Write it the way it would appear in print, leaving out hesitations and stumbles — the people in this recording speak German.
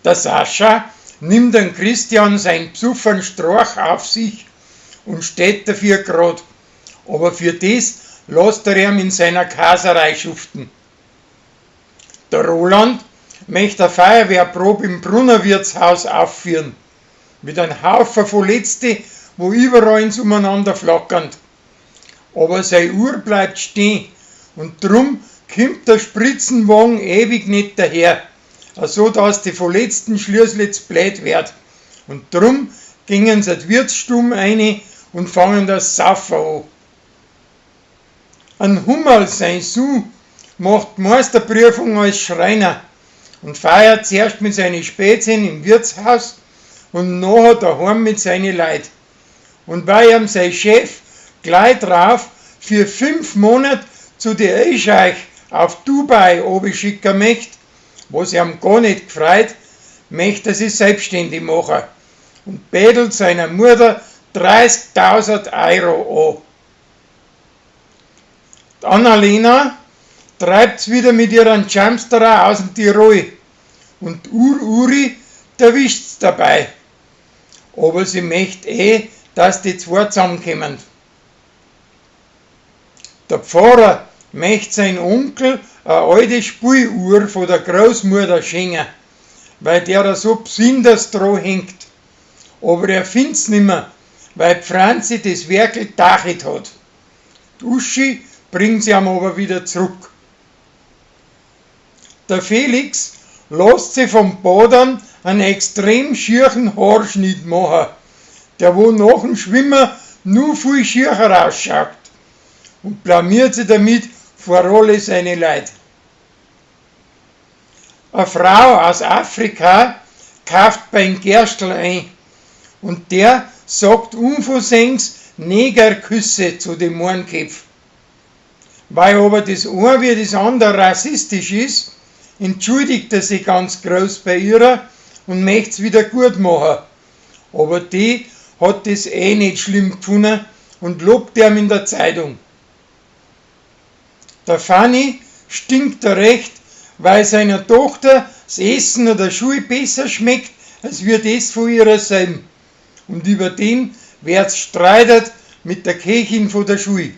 Der Sascha nimmt den Christian sein psuffern Strauch auf sich und steht dafür grad, aber für das lässt er ihm in seiner Kaserei schuften. Der Roland möchte eine Feuerwehrprobe im Brunnerwirtshaus aufführen, mit einem Haufen Verletzte, wo überall umeinander flackern. Aber seine Uhr bleibt stehen und drum kommt der Spritzenwagen ewig nicht daher, so dass die Verletzten schließlich blöd werden. Und drum gingen sie die Wirtsstube rein und fangen das Saufen an. Ein Hummel, sein Sohn, macht Meisterprüfung als Schreiner und feiert zuerst mit seinen Spätzchen im Wirtshaus und nachher daheim mit seinen Leuten. Und weil ihm sein Chef gleich drauf für 5 Monate zu der Eischeich auf Dubai schicken möchte, was ihm gar nicht gefreut, möchte er sich selbstständig machen und bettelt seiner Mutter 30.000 Euro an. Die Annalena treibt's wieder mit ihren Jamsterer aus dem Tirol und Uri erwischt's dabei. Aber sie möchte dass die zwei zusammenkommen. Der Pfarrer möchte sein Onkel eine alte Spieluhr von der Großmutter schenken, weil der da so besonders dran hängt. Aber er findet's nimmer, weil die Franzi das Werkel tachit hat. Die Uschi bringt sie ihm aber wieder zurück. Der Felix lässt sich vom Badern einen extrem schierchen Haarschnitt machen, der wo nach dem Schwimmen nur viel schiercher ausschaut und blamiert sich damit vor alle seine Leute. Eine Frau aus Afrika kauft beim Gerstl ein und der sagt unversehens Negerküsse zu dem Mohrenkopf. Weil aber das eine wie das andere rassistisch ist, entschuldigt er sich ganz groß bei ihr und möchte es wieder gut machen. Aber die hat das nicht schlimm gefunden und lobt ihm in der Zeitung. Der Fanny stinkt er recht, weil seiner Tochter das Essen oder Schule besser schmeckt, als wir das von ihrer selben. Und über den wird's streitet mit der Köchin von der Schule.